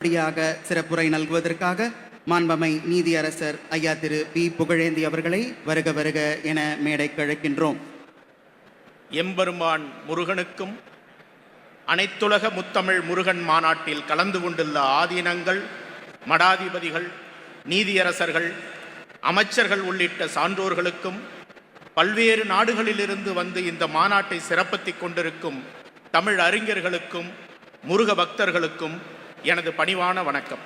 சிறப்புரை நல்குவதற்காக மாண்பமை நீதியரசர் ஐயா திரு பி புகழேந்தி அவர்களை வருக வருக என மேடைக்கு அழைக்கின்றோம். எம்பெருமான் முருகனுக்கும் அனைத்துலக முத்தமிழ் முருகன் மாநாட்டில் கலந்து கொண்டுள்ள ஆதீனங்கள், மடாதிபதிகள், நீதியரசர்கள், அமைச்சர்கள் உள்ளிட்ட சான்றோர்களுக்கும் பல்வேறு நாடுகளிலிருந்து வந்து இந்த மாநாட்டை சிறப்பித்துக் கொண்டிருக்கும் தமிழ் அறிஞர்களுக்கும் முருக பக்தர்களுக்கும் எனது பணிவான வணக்கம்.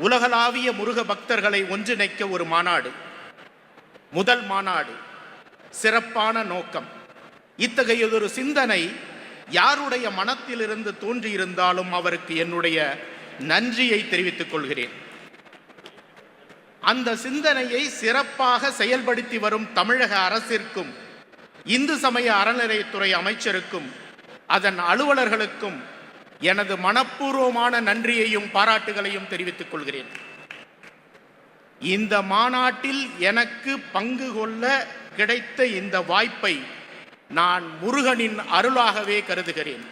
உலகளாவிய முருக பக்தர்களை ஒன்றிணைக்க ஒரு மாநாடு, முதல் மாநாடு, சிறப்பான நோக்கம். இத்தகையதொரு சிந்தனை யாருடைய மனத்திலிருந்து தோன்றியிருந்தாலும் அவருக்கு என்னுடைய நன்றியை தெரிவித்துக் கொள்கிறேன். அந்த சிந்தனையை சிறப்பாக செயல்படுத்தி வரும் தமிழக அரசிற்கும் இந்து சமய அறநிலையத்துறை அமைச்சருக்கும் அதன் அலுவலர்களுக்கும் எனது மனப்பூர்வமான நன்றியையும் பாராட்டுகளையும் தெரிவித்துக் கொள்கிறேன். இந்த மாநாட்டில் எனக்கு பங்கு கொள்ள கிடைத்த இந்த வாய்ப்பை நான் முருகனின் அருளாகவே கருதுகிறேன்.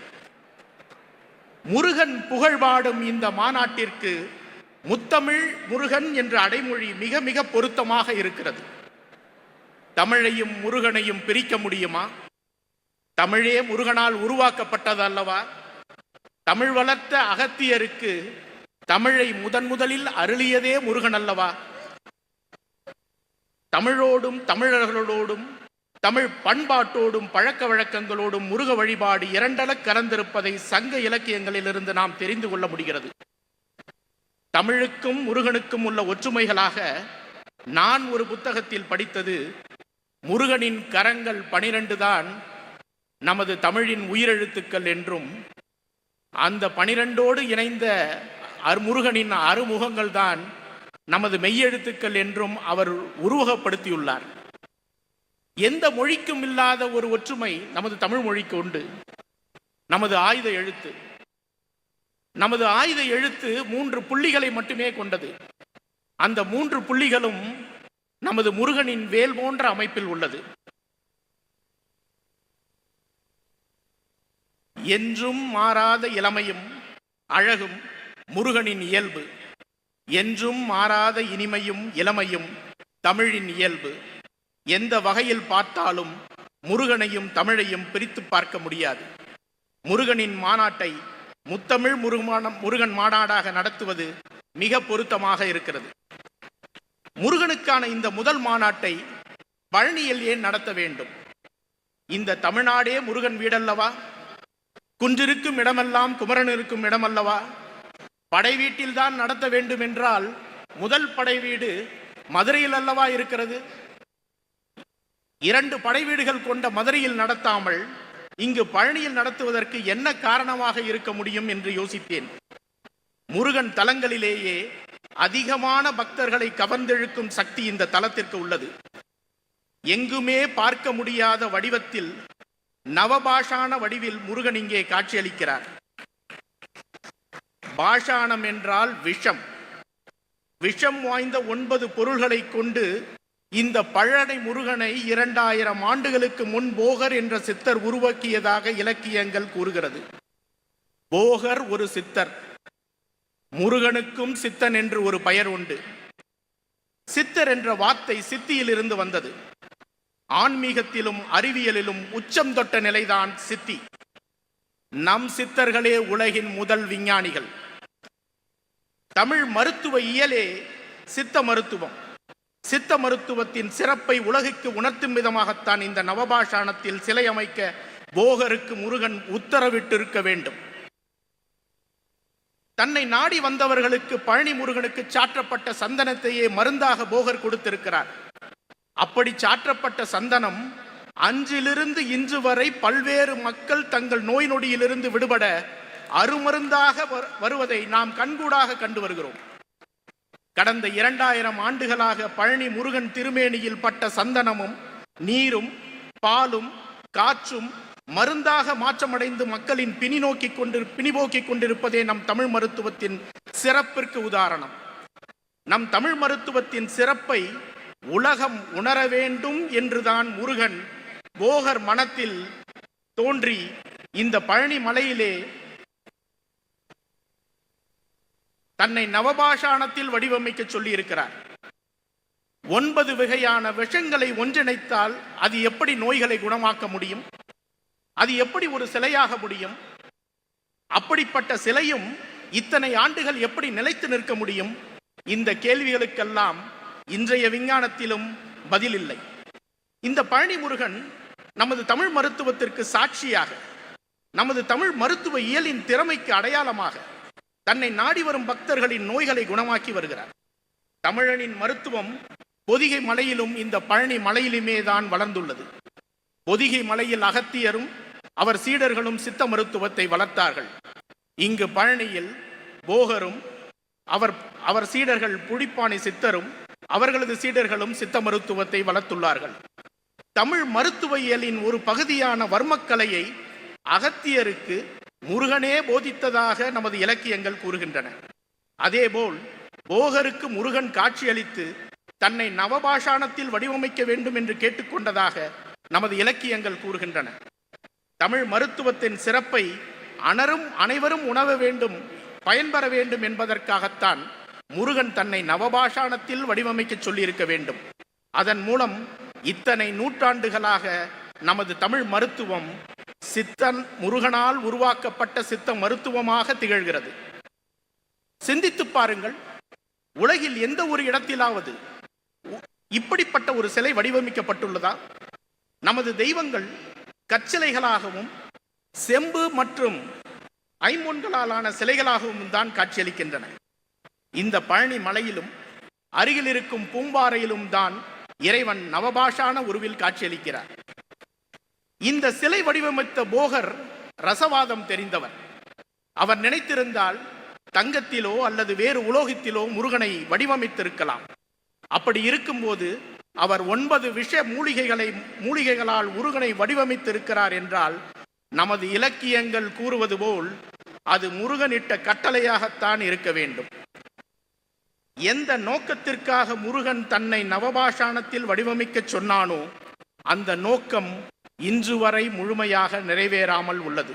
முருகன் புகழ்பாடும் இந்த மாநாட்டிற்கு முத்தமிழ் முருகன் என்ற அடைமொழி மிக மிக பொருத்தமாக இருக்கிறது. தமிழையும் முருகனையும் பிரிக்க முடியுமா? தமிழே முருகனால் உருவாக்கப்பட்டது அல்லவா? தமிழ் வளர்த்த அகத்தியருக்கு தமிழை முதலில் அருளியதே முருகன் அல்லவா? தமிழோடும் தமிழர்களோடும் தமிழ் பண்பாட்டோடும் பழக்க வழக்கங்களோடும் முருக வழிபாடு இரண்டல கலந்திருப்பதை சங்க இலக்கியங்களிலிருந்து நாம் தெரிந்து கொள்ள முடிகிறது. தமிழுக்கும் முருகனுக்கும் உள்ள ஒற்றுமைகளாக நான் ஒரு புத்தகத்தில் படித்தது, முருகனின் கரங்கள் 12 தான் நமது தமிழின் உயிரெழுத்துக்கள் என்றும், அந்த 12ஓடு இணைந்த முருகனின் அறுமுகங்கள் தான் நமது மெய்யெழுத்துக்கள் என்றும் அவர் உருவகப்படுத்தியுள்ளார். எந்த மொழிக்கும் இல்லாத ஒரு ஒற்றுமை நமது தமிழ் மொழிக்கு உண்டு. நமது ஆயுத எழுத்து, நமது ஆயுத எழுத்து 3 புள்ளிகளை மட்டுமே கொண்டது. அந்த 3 புள்ளிகளும் நமது முருகனின் வேல் போன்ற அமைப்பில் உள்ளது. என்றும் மாறாத இளமையும் அழகும் முருகனின் இயல்பு. என்றும் மாறாத இனிமையும் இளமையும் தமிழின் இயல்பு. எந்த வகையில் பார்த்தாலும் முருகனையும் தமிழையும் பிரித்து பார்க்க முடியாது. முருகனின் மாநாட்டை முத்தமிழ் முருகன் மாநாடாக நடத்துவது மிக பொருத்தமாக இருக்கிறது. முருகனுக்கான இந்த முதல் மாநாட்டை பழனியில் ஏன் நடத்த வேண்டும்? இந்த தமிழ்நாடே முருகன் வீடல்லவா? குன்றிருக்கும் இடமெல்லாம் குமரன் இருக்கும் இடமல்லவா? படை வீட்டில் தான் நடத்த வேண்டும் என்றால் முதல் படை வீடு மதுரையில் அல்லவா இருக்கிறது? 2 படை வீடுகள் கொண்ட மதுரையில் நடத்தாமல் இங்கு பழனியில் நடத்துவதற்கு என்ன காரணமாக இருக்க முடியும் என்று யோசித்தேன். முருகன் தலங்களிலேயே அதிகமான பக்தர்களை கவர்ந்தெழுக்கும் சக்தி இந்த தலத்திற்கு உள்ளது. எங்குமே பார்க்க முடியாத வடிவத்தில், நவபாஷான வடிவில் முருகன் இங்கே காட்சியளிக்கிறார். பாஷாணம் என்றால் விஷம். விஷம் வாய்ந்த 9 பொருள்களை கொண்டு இந்த பழனி முருகனை 2000 ஆண்டுகளுக்கு முன் போகர் என்ற சித்தர் உருவாக்கியதாக இலக்கியங்கள் கூறுகிறது. போகர் ஒரு சித்தர். முருகனுக்கும் சித்தன் என்று ஒரு பெயர் உண்டு. சித்தர் என்ற வார்த்தை சித்தியில் இருந்து வந்தது. ஆன்மீகத்திலும் அறிவியலிலும் உச்சம் தொட்ட நிலைதான் சித்தி. நம் சித்தர்களே உலகின் முதல் விஞ்ஞானிகள். தமிழ் மருத்துவ இயலே சித்த மருத்துவம். சித்த மருத்துவத்தின் சிறப்பை உலகுக்கு உணர்த்தும் விதமாகத்தான் இந்த நவபாஷாணத்தில் சிலை அமைக்க போகருக்கு முருகன் உத்தரவிட்டிருக்க வேண்டும். தன்னை நாடி வந்தவர்களுக்கு பழனி முருகனுக்கு சாற்றப்பட்ட சந்தனத்தையே மருந்தாக போகர் கொடுத்திருக்கிறார். அப்படி சாற்றப்பட்ட சந்தனம் அன்றிலிருந்து இன்று வரை பல்வேறு மக்கள் தங்கள் நோய் நொடியிலிருந்து விடுபட அருமருந்தாக வருவதை நாம் கண்கூடாக கண்டு வருகிறோம். கடந்த 2000 ஆண்டுகளாக பழனி முருகன் திருமேனியில் பட்ட சந்தனமும் நீரும் பாலும் காற்றும் மருந்தாக மாற்றமடைந்து மக்களின் பிணிபோக்கிக் கொண்டிருப்பதே நம் தமிழ் மருத்துவத்தின் சிறப்பிற்கு உதாரணம். நம் தமிழ் மருத்துவத்தின் சிறப்பை உலகம் உணர வேண்டும் என்றுதான் முருகன் போகர் மனத்தில் தோன்றி இந்த பழனி மலையிலே தன்னை நவபாஷாணத்தில் வடிவமைக்க சொல்லி இருக்கிறார். 9 வகையான விஷங்களை ஒன்றிணைத்தால் அது எப்படி நோய்களை குணமாக்க முடியும்? அது எப்படி ஒரு சிலையாக முடியும்? அப்படிப்பட்ட சிலையும் இத்தனை ஆண்டுகள் எப்படி நிலைத்து நிற்க முடியும்? இந்த கேள்விகளுக்கெல்லாம் இன்றைய விஞ்ஞானத்திலும் பதில் இல்லை. இந்த பழனி முருகன் நமது தமிழ் மருத்துவத்திற்கு சாட்சியாக, நமது தமிழ் மருத்துவ இயலின் திறமைக்கு அடையாளமாக தன்னை நாடி வரும் பக்தர்களின் நோய்களை குணமாக்கி வருகிறார். தமிழனின் மருத்துவம் பொதிகை மலையிலும் இந்த பழனி மலையிலுமே தான் வளர்ந்துள்ளது. பொதிகை மலையில் அகத்தியரும் அவர் சீடர்களும் சித்த மருத்துவத்தை வளர்த்தார்கள். இங்கு பழனியில் போகரும் அவர் சீடர்கள் புடிப்பாணி சித்தரும் அவர்களது சீடர்களும் சித்த மருத்துவத்தை வளர்த்துள்ளார்கள். தமிழ் மருத்துவ இயலின் ஒரு பகுதியான வர்மக்கலையை அகத்தியருக்கு முருகனே போதித்ததாக நமது இலக்கியங்கள் கூறுகின்றன. அதேபோல் போகருக்கு முருகன் காட்சியளித்து தன்னை நவபாஷாணத்தில் வடிவமைக்க வேண்டும் என்று கேட்டுக்கொண்டதாக நமது இலக்கியங்கள் கூறுகின்றன. தமிழ் மருத்துவத்தின் சிறப்பை அனைவரும் உணர வேண்டும், பயன்பெற வேண்டும் என்பதற்காகத்தான் முருகன் தன்னை நவபாஷாணத்தில் வடிவமைக்க சொல்லியிருக்க வேண்டும். அதன் மூலம் இத்தனை நூற்றாண்டுகளாக நமது தமிழ் மருத்துவம் சித்தன் முருகனால் உருவாக்கப்பட்ட சித்த மருத்துவமாக திகழ்கிறது. சிந்தித்து பாருங்கள், உலகில் எந்த ஒரு இடத்திலாவது இப்படிப்பட்ட ஒரு சிலை வடிவமைக்கப்பட்டுள்ளதா? நமது தெய்வங்கள் கற்சிலைகளாகவும் செம்பு மற்றும் ஐம்பொன்களாலான சிலைகளாகவும் தான் காட்சியளிக்கின்றன. இந்த பழனி மலையிலும் அருகில் இருக்கும் பூம்பாறையிலும் தான் இறைவன் நவபாஷான உருவில் காட்சியளிக்கிறார். இந்த சிலை வடிவமைத்த போகர் ரசவாதம் தெரிந்தவர். அவர் நினைத்திருந்தால் தங்கத்திலோ அல்லது வேறு உலோகத்திலோ முருகனை வடிவமைத்திருக்கலாம். அப்படி இருக்கும்போது அவர் 9 விஷ மூலிகைகளால் முருகனை வடிவமைத்திருக்கிறார் என்றால் நமது இலக்கியங்கள் கூறுவது போல் அது முருகனிட்ட கட்டளையாகத்தான் இருக்க வேண்டும். எந்த நோக்கத்திற்காக முருகன் தன்னை நவபாஷாணத்தில் வடிவமைக்க சொன்னானோ அந்த நோக்கம் இன்று வரை முழுமையாக நிறைவேறாமல் உள்ளது.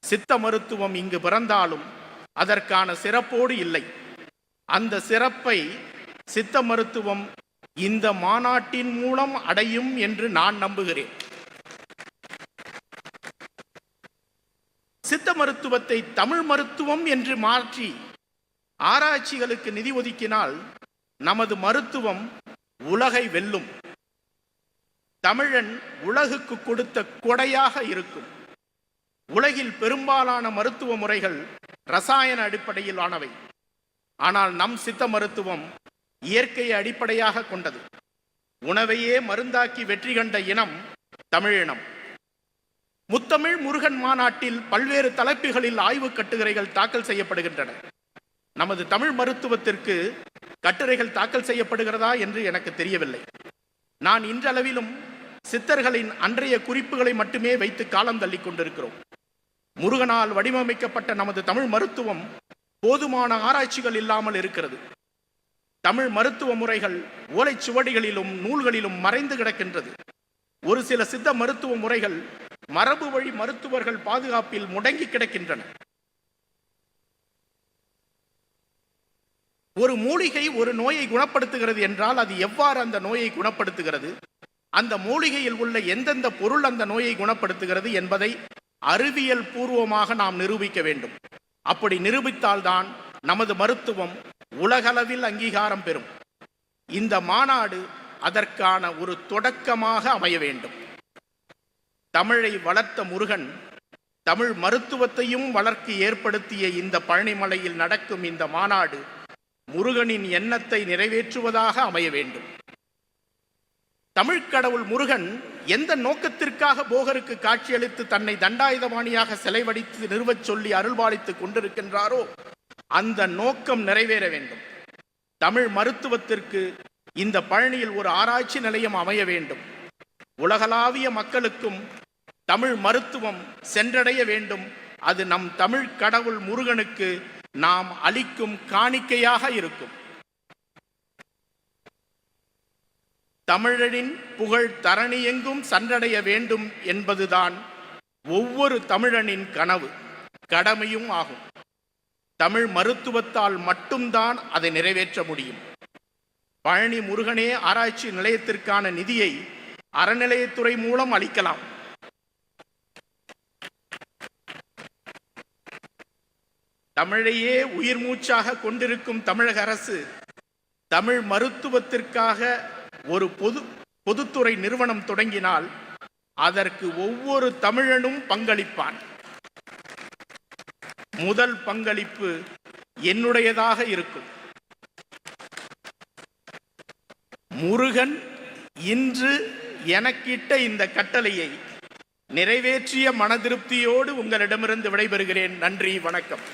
சித்த மருத்துவம் இங்கு பிறந்தாலும் அதற்கான சிறப்போடு இல்லை. அந்த சிறப்பை சித்த மருத்துவம் இந்த மாநாட்டின் மூலம் அடையும் என்று நான் நம்புகிறேன். சித்த மருத்துவத்தை தமிழ் மருத்துவம் என்று மாற்றி ஆராய்ச்சிகளுக்கு நிதி ஒதுக்கினால் நமது மருத்துவம் உலகை வெல்லும். தமிழன் உலகுக்கு கொடுத்த கொடையாக இருக்கும். உலகில் பெரும்பாலான மருத்துவ முறைகள் ரசாயன அடிப்படையில் ஆனவை. ஆனால் நம் சித்த மருத்துவம் இயற்கையை அடிப்படையாக கொண்டது. உணவையே மருந்தாக்கி வெற்றி கண்ட இனம் தமிழினம். முத்தமிழ் முருகன் மாநாட்டில் பல்வேறு தலைப்புகளில் ஆய்வு கட்டுரைகள் தாக்கல் செய்யப்படுகின்றன. நமது தமிழ் மருத்துவத்திற்கு கட்டுரைகள் தாக்கல் செய்யப்படுகிறதா என்று எனக்கு தெரியவில்லை. நான் இன்றளவிலும் சித்தர்களின் அன்றைய குறிப்புகளை மட்டுமே வைத்து காலம் தள்ளி கொண்டிருக்கிறோம். முருகனால் வடிவமைக்கப்பட்ட நமது தமிழ் மருத்துவம் போதுமான ஆராய்ச்சிகள் இல்லாமல் இருக்கிறது. தமிழ் மருத்துவ முறைகள் ஓலைச்சுவடிகளிலும் நூல்களிலும் மறைந்து கிடக்கின்றது. ஒரு சில சித்த மருத்துவ முறைகள் மரபு வழி மருத்துவர்கள் பாதுகாப்பில் முடங்கி கிடக்கின்றன. ஒரு மூலிகை ஒரு நோயை குணப்படுத்துகிறது என்றால் அது எவ்வாறு அந்த நோயை குணப்படுத்துகிறது, அந்த மூலிகையில் உள்ள எந்தெந்த பொருள் அந்த நோயை குணப்படுத்துகிறது என்பதை அறிவியல் பூர்வமாக நாம் நிரூபிக்க வேண்டும். அப்படி நிரூபித்தால்தான் நமது மருத்துவம் உலகளவில் அங்கீகாரம் பெறும். இந்த மாநாடு அதற்கான ஒரு தொடக்கமாக அமைய வேண்டும். தமிழை வளர்த்த முருகன் தமிழ் மருத்துவத்தையும் வளர்க்கு ஏற்படுத்திய இந்த பழனிமலையில் நடக்கும் இந்த மாநாடு முருகனின் எண்ணத்தை நிறைவேற்றுவதாக அமைய வேண்டும். தமிழ் கடவுள் முருகன் எந்த நோக்கத்திற்காக போகருக்கு காட்சியளித்து தன்னை தண்டாயுதபாணியாக சிலை வடித்து நிறுவச் சொல்லி அருள்பாலித்துக் கொண்டிருக்கின்றாரோ அந்த நோக்கம் நிறைவேற வேண்டும். தமிழ் மருத்துவத்திற்கு இந்த பழனியில் ஒரு ஆராய்ச்சி நிலையம் அமைய வேண்டும். உலகளாவிய மக்களுக்கும் தமிழ் மருத்துவம் சென்றடைய வேண்டும். அது நம் தமிழ் கடவுள் முருகனுக்கு நாம் அளிக்கும் காணிக்கையாக இருக்கும். தமிழரின் புகழ் தரணி எங்கும் சென்றடைய வேண்டும் என்பதுதான் ஒவ்வொரு தமிழனின் கனவு, கடமையும் ஆகும். தமிழ் மருத்துவத்தால் மட்டும்தான் அதை நிறைவேற்ற முடியும். பழனி முருகனே ஆராய்ச்சி நிலையத்திற்கான நிதியை அறநிலையத்துறை மூலம் அளிக்கலாம். தமிழையே உயிர் மூச்சாக கொண்டிருக்கும் தமிழக அரசு தமிழ் மருத்துவத்திற்காக ஒரு பொதுத்துறை நிறுவனம் தொடங்கினால் அதற்கு ஒவ்வொரு தமிழனும் பங்களிப்பான். முதல் பங்களிப்பு என்னுடையதாக இருக்கும். முருகன் இன்று எனக்கிட்ட இந்த கட்டளையை நிறைவேற்றிய மனதிருப்தியோடு உங்களிடமிருந்து விடைபெறுகிறேன். நன்றி, வணக்கம்.